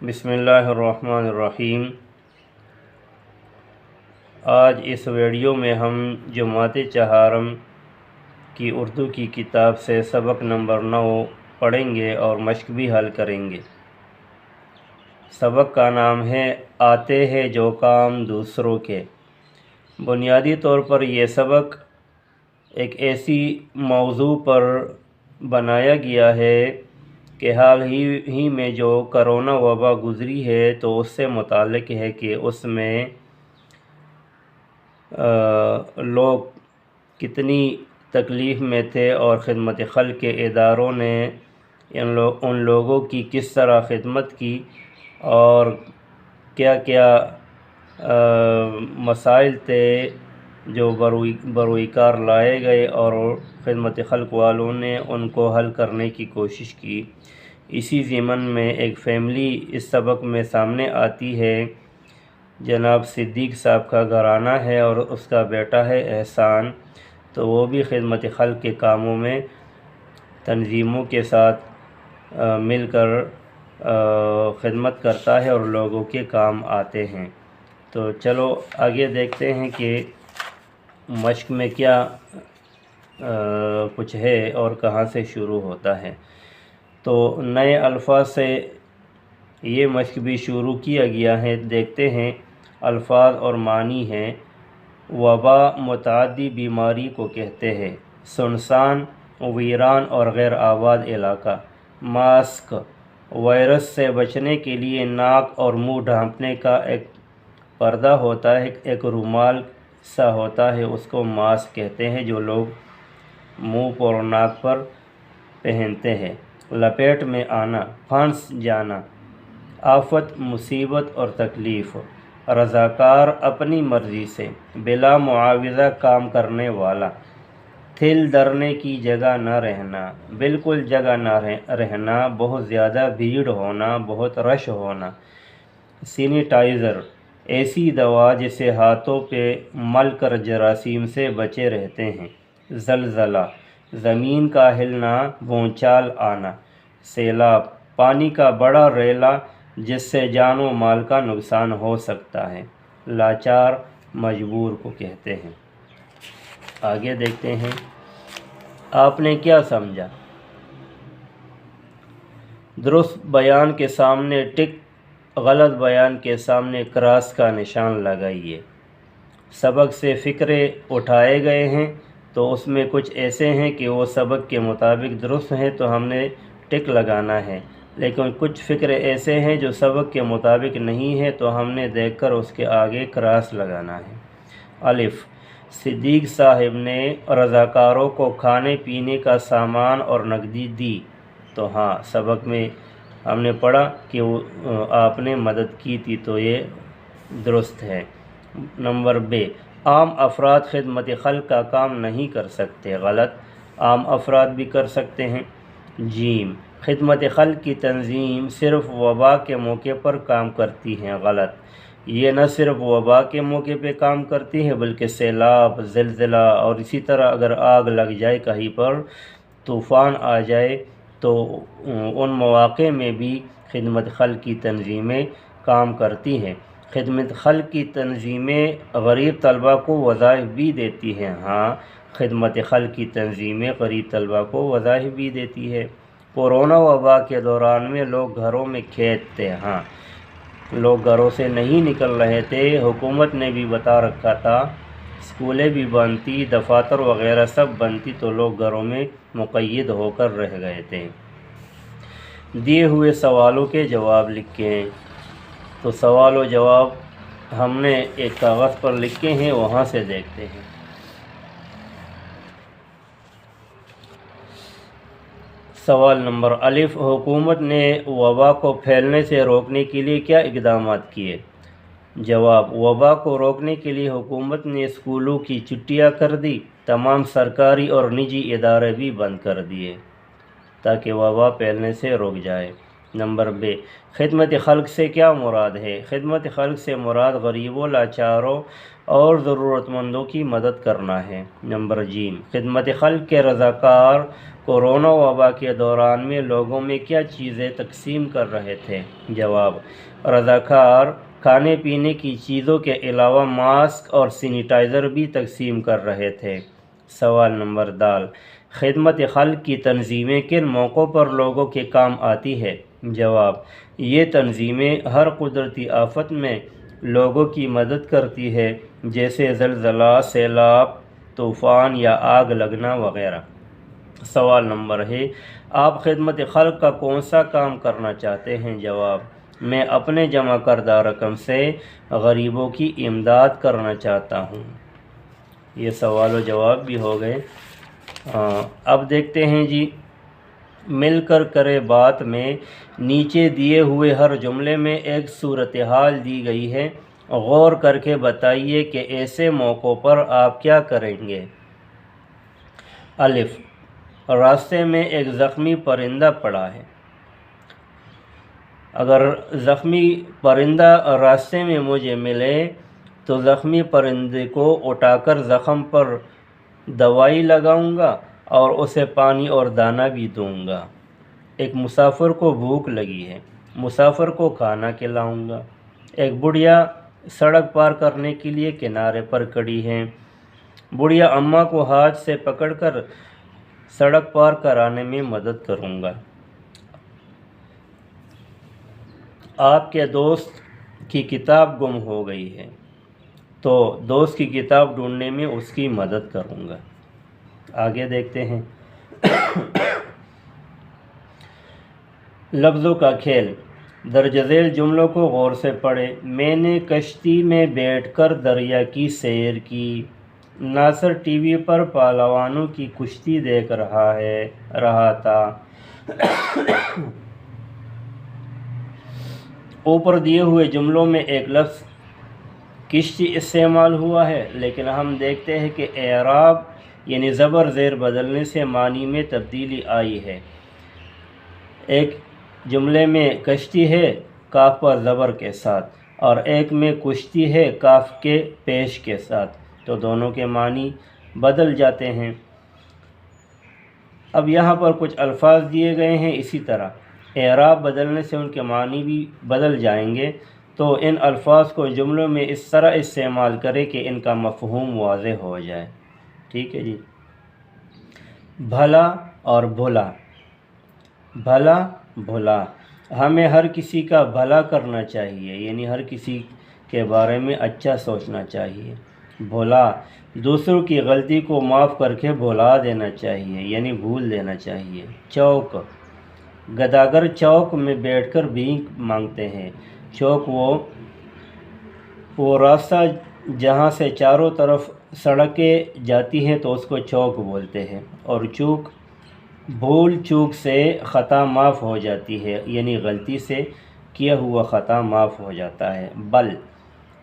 بسم اللہ الرحمن الرحیم۔ آج اس ویڈیو میں ہم جماعت چہارم کی اردو کی کتاب سے سبق نمبر 9 پڑھیں گے اور مشق بھی حل کریں گے۔ سبق کا نام ہے آتے ہیں جو کام دوسروں کے۔ بنیادی طور پر یہ سبق ایک ایسی موضوع پر بنایا گیا ہے کہ حال ہی میں جو کرونا وبا گزری ہے تو اس سے متعلق ہے کہ اس میں لوگ کتنی تکلیف میں تھے اور خدمت خلق کے اداروں نے ان لوگوں کی کس طرح خدمت کی اور کیا کیا مسائل تھے جو بروئی کار لائے گئے اور خدمت خلق والوں نے ان کو حل کرنے کی کوشش کی۔ اسی ضمن میں ایک فیملی اس سبق میں سامنے آتی ہے۔ جناب صدیق صاحب کا گھرانہ ہے اور اس کا بیٹا ہے احسان، تو وہ بھی خدمت خلق کے کاموں میں تنظیموں کے ساتھ مل کر خدمت کرتا ہے اور لوگوں کے کام آتے ہیں۔ تو چلو آگے دیکھتے ہیں کہ مشق میں کیا کچھ ہے اور کہاں سے شروع ہوتا ہے۔ تو نئے الفاظ سے یہ مشق بھی شروع کیا گیا ہے۔ دیکھتے ہیں الفاظ اور معنی ہیں۔ وبا متعدی بیماری کو کہتے ہیں۔ سنسان، ویران اور غیر آباد علاقہ۔ ماسک، وائرس سے بچنے کے لیے ناک اور منہ ڈھانپنے کا ایک پردہ ہوتا ہے، ایک رومال سا ہوتا ہے، اس کو ماسک کہتے ہیں جو لوگ منہ اور ناک پر پہنتے ہیں۔ لپیٹ میں آنا، پھنس جانا۔ آفت، مصیبت اور تکلیف۔ رضاکار، اپنی مرضی سے بلا معاوضہ کام کرنے والا۔ تھل دھرنے کی جگہ نہ رہنا، بالکل جگہ نہ رہنا، بہت زیادہ بھیڑ ہونا، بہت رش ہونا۔ سینیٹائزر، ایسی دوا جسے ہاتھوں پہ مل کر جراثیم سے بچے رہتے ہیں۔ زلزلہ، زمین کا ہلنا، بھونچال آنا۔ سیلاب، پانی کا بڑا ریلا جس سے جان و مال کا نقصان ہو سکتا ہے۔ لاچار، مجبور کو کہتے ہیں۔ آگے دیکھتے ہیں آپ نے کیا سمجھا۔ درست بیان کے سامنے ٹک، غلط بیان کے سامنے کراس کا نشان لگائیے۔ سبق سے فقرے اٹھائے گئے ہیں تو اس میں کچھ ایسے ہیں کہ وہ سبق کے مطابق درست ہیں تو ہم نے ٹک لگانا ہے، لیکن کچھ فقرے ایسے ہیں جو سبق کے مطابق نہیں ہے تو ہم نے دیکھ کر اس کے آگے کراس لگانا ہے۔ الف، صدیق صاحب نے رضاکاروں کو کھانے پینے کا سامان اور نقدی دی، تو ہاں سبق میں ہم نے پڑھا کہ آپ نے مدد کی تھی تو یہ درست ہے۔ نمبر ب، عام افراد خدمت خلق کا کام نہیں کر سکتے، غلط، عام افراد بھی کر سکتے ہیں۔ جیم، خدمت خلق کی تنظیم صرف وبا کے موقع پر کام کرتی ہیں، غلط، یہ نہ صرف وبا کے موقع پہ کام کرتی ہے بلکہ سیلاب، زلزلہ اور اسی طرح اگر آگ لگ جائے کہیں پر، طوفان آ جائے تو ان مواقع میں بھی خدمت خلق کی تنظیمیں کام کرتی ہیں۔ خدمت خلق کی تنظیمیں غریب طلبہ کو وظائف بھی دیتی ہیں، ہاں خدمت خلق کی تنظیمیں غریب طلبہ کو وظائف بھی دیتی ہے۔ کورونا وبا کے دوران میں لوگ گھروں میں قید تھے، ہاں لوگ گھروں سے نہیں نکل رہے تھے، حکومت نے بھی بتا رکھا تھا، اسکولیں بھی بند تھی، دفاتر وغیرہ سب بند تھی تو لوگ گھروں میں مقید ہو کر رہ گئے تھے۔ دیے ہوئے سوالوں کے جواب لکھیں، تو سوال و جواب ہم نے ایک کاغذ پر لکھے ہیں، وہاں سے دیکھتے ہیں۔ سوال نمبر الف، حکومت نے وبا کو پھیلنے سے روکنے کے لیے کیا اقدامات کیے؟ جواب، وبا کو روکنے کے لیے حکومت نے اسکولوں کی چھٹیاں کر دی، تمام سرکاری اور نجی ادارے بھی بند کر دیے تاکہ وبا پھیلنے سے روک جائے۔ نمبر ب، خدمت خلق سے کیا مراد ہے؟ خدمت خلق سے مراد غریبوں، لاچاروں اور ضرورت مندوں کی مدد کرنا ہے۔ نمبر ج، خدمت خلق کے رضاکار کورونا وبا کے دوران میں لوگوں میں کیا چیزیں تقسیم کر رہے تھے؟ جواب: رضاکار کھانے پینے کی چیزوں کے علاوہ ماسک اور سینیٹائزر بھی تقسیم کر رہے تھے۔ سوال نمبر د: خدمت خلق کی تنظیمیں کن موقعوں پر لوگوں کے کام آتی ہے؟ جواب: یہ تنظیمیں ہر قدرتی آفت میں لوگوں کی مدد کرتی ہے، جیسے زلزلہ، سیلاب، طوفان یا آگ لگنا وغیرہ۔ سوال نمبر ہے: آپ خدمت خلق کا کون سا کام کرنا چاہتے ہیں؟ جواب: میں اپنے جمع کردہ رقم سے غریبوں کی امداد کرنا چاہتا ہوں۔ یہ سوال و جواب بھی ہو گئے۔ اب دیکھتے ہیں جی، مل کر کرے بات میں نیچے دیے ہوئے ہر جملے میں ایک صورتحال دی گئی ہے، غور کر کے بتائیے کہ ایسے موقعوں پر آپ کیا کریں گے۔ الف: راستے میں ایک زخمی پرندہ پڑا ہے۔ اگر زخمی پرندہ راستے میں مجھے ملے تو زخمی پرندے کو اٹھا کر زخم پر دوائی لگاؤں گا اور اسے پانی اور دانہ بھی دوں گا۔ ایک مسافر کو بھوک لگی ہے، مسافر کو کھانا کھلاؤں گا۔ ایک بڑھیا سڑک پار کرنے کے لیے کنارے پر کھڑی ہے، بڑھیا اماں کو ہاتھ سے پکڑ کر سڑک پار کرانے میں مدد کروں گا۔ آپ کے دوست کی کتاب گم ہو گئی ہے تو دوست کی کتاب ڈھونڈنے میں اس کی مدد کروں گا۔ آگے دیکھتے ہیں۔ لفظوں کا کھیل۔ درج ذیل جملوں کو غور سے پڑھیں۔ میں نے کشتی میں بیٹھ کر دریا کی سیر کی۔ ناصر ٹی وی پر پہلوانوں کی کشتی دیکھ رہا تھا۔ اوپر دیے ہوئے جملوں میں ایک لفظ کشتی استعمال ہوا ہے، لیکن ہم دیکھتے ہیں کہ اعراب یعنی زبر زیر بدلنے سے معنی میں تبدیلی آئی ہے۔ ایک جملے میں کشتی ہے کاف پر زبر کے ساتھ، اور ایک میں کشتی ہے کاف کے پیش کے ساتھ، تو دونوں کے معنی بدل جاتے ہیں۔ اب یہاں پر کچھ الفاظ دیے گئے ہیں، اسی طرح اعراب بدلنے سے ان کے معنی بھی بدل جائیں گے، تو ان الفاظ کو جملوں میں اس طرح استعمال کریں کہ ان کا مفہوم واضح ہو جائے۔ ٹھیک ہے جی۔ بھلا اور بھلا۔ بھلا بھلا، ہمیں ہر کسی کا بھلا کرنا چاہیے، یعنی ہر کسی کے بارے میں اچھا سوچنا چاہیے۔ بھلا، دوسروں کی غلطی کو معاف کر کے بھلا دینا چاہیے، یعنی بھول دینا چاہیے۔ چوک، گداگر چوک میں بیٹھ کر بھیک مانگتے ہیں۔ چوک وہ راستہ جہاں سے چاروں طرف سڑکیں جاتی ہیں تو اس کو چوک بولتے ہیں۔ اور چوک، بھول چوک سے خطا معاف ہو جاتی ہے، یعنی غلطی سے کیا ہوا خطا معاف ہو جاتا ہے۔ بل،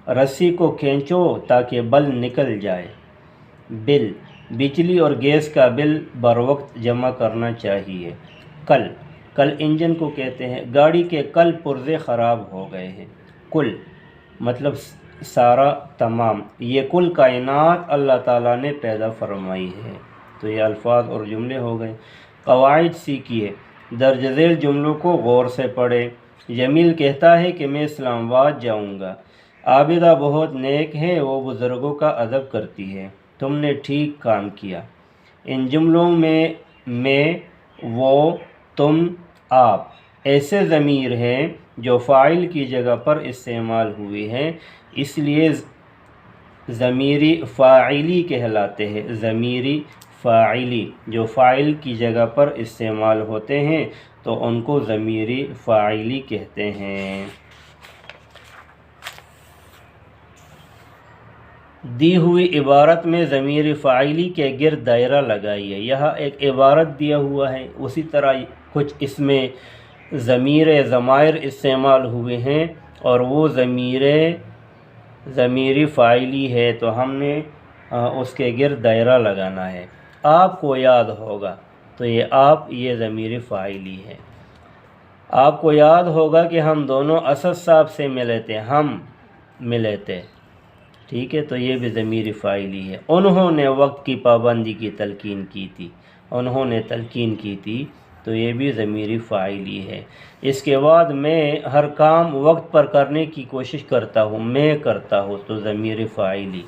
رسی کو کھینچو تاکہ بل نکل جائے۔ بل، بجلی اور گیس کا بل بروقت جمع کرنا چاہیے۔ کل، کل انجن کو کہتے ہیں۔ گاڑی کے کل پرزے خراب ہو گئے ہیں۔ کل مطلب سارا، تمام۔ یہ کل کائنات اللہ تعالیٰ نے پیدا فرمائی ہے۔ تو یہ الفاظ اور جملے ہو گئے۔ قواعد سیکھیے۔ درج ذیل جملوں کو غور سے پڑھیں۔ جمیل کہتا ہے کہ میں اسلام آباد جاؤں گا۔ عابدہ بہت نیک ہے، وہ بزرگوں کا ادب کرتی ہے۔ تم نے ٹھیک کام کیا۔ ان جملوں میں وہ، تم، آپ ایسے ضمیر ہیں جو فاعل کی جگہ پر استعمال ہوئی ہیں، اس لیے ضمیری فاعلی کہلاتے ہیں۔ ضمیری فاعلی جو فاعل کی جگہ پر استعمال ہوتے ہیں تو ان کو ضمیری فاعلی کہتے ہیں۔ دی ہوئی عبارت میں ضمیر فاعلی کے گرد دائرہ لگائیے۔ یہاں ایک عبارت دیا ہوا ہے، اسی طرح کچھ اس میں ضمائر استعمال ہوئے ہیں اور وہ ضمیر فاعلی ہے، تو ہم نے اس کے گرد دائرہ لگانا ہے۔ آپ کو یاد ہوگا، تو یہ آپ، یہ ضمیر فاعلی ہے۔ آپ کو یاد ہوگا کہ ہم دونوں اسد صاحب سے ملے تھے، ہم ملے تھے۔ ٹھیک ہے، تو یہ بھی ضمیر فاعلی ہے۔ انہوں نے وقت کی پابندی کی تلقین کی تھی۔ انہوں نے تلقین کی تھی، تو یہ بھی ضمیر فاعلی ہے۔ اس کے بعد میں ہر کام وقت پر کرنے کی کوشش کرتا ہوں، میں کرتا ہوں، تو ضمیر فاعلی۔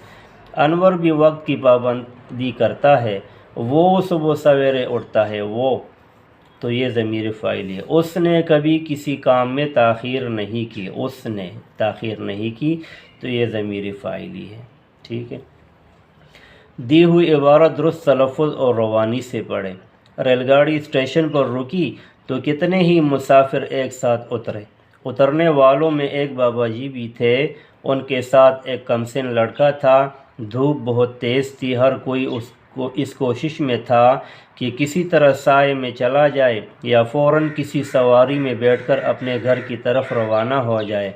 انور بھی وقت کی پابندی کرتا ہے، وہ صبح سویرے اٹھتا ہے، وہ، تو یہ ضمیر فاعلی ہے۔ اس نے کبھی کسی کام میں تاخیر نہیں کی، اس نے تاخیر نہیں کی، تو یہ ضمیر فاعلی ہے۔ ٹھیک ہے، دی ہوئی عبارت درست تلفظ اور روانی سے پڑھیں۔ ریل گاڑی اسٹیشن پر رکی تو کتنے ہی مسافر ایک ساتھ اترے۔ اترنے والوں میں ایک بابا جی بھی تھے، ان کے ساتھ ایک کمسن لڑکا تھا۔ دھوپ بہت تیز تھی، ہر کوئی اس کوشش میں تھا کہ کسی طرح سائے میں چلا جائے یا فوراً کسی سواری میں بیٹھ کر اپنے گھر کی طرف روانہ ہو جائے۔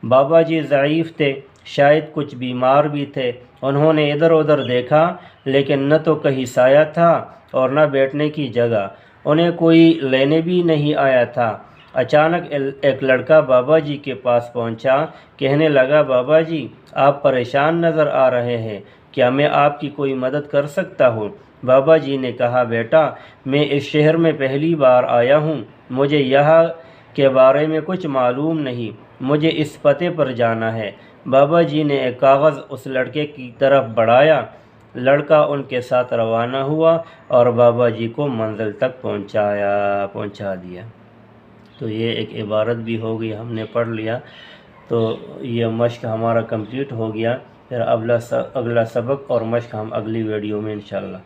بابا جی ضعیف تھے، شاید کچھ بیمار بھی تھے۔ انہوں نے ادھر ادھر دیکھا، لیکن نہ تو کہیں سایہ تھا اور نہ بیٹھنے کی جگہ، انہیں کوئی لینے بھی نہیں آیا تھا۔ اچانک ایک لڑکا بابا جی کے پاس پہنچا، کہنے لگا، بابا جی آپ پریشان نظر آ رہے ہیں، کیا میں آپ کی کوئی مدد کر سکتا ہوں؟ بابا جی نے کہا، بیٹا میں اس شہر میں پہلی بار آیا ہوں، مجھے یہاں کے بارے میں کچھ معلوم نہیں، مجھے اس پتے پر جانا ہے۔ بابا جی نے ایک کاغذ اس لڑکے کی طرف بڑھایا، لڑکا ان کے ساتھ روانہ ہوا اور بابا جی کو منزل تک پہنچا دیا۔ تو یہ ایک عبارت بھی ہو گئی، ہم نے پڑھ لیا، تو یہ مشق ہمارا کمپلیٹ ہو گیا۔ پھر اگلا سبق اور مشق ہم اگلی ویڈیو میں انشاءاللہ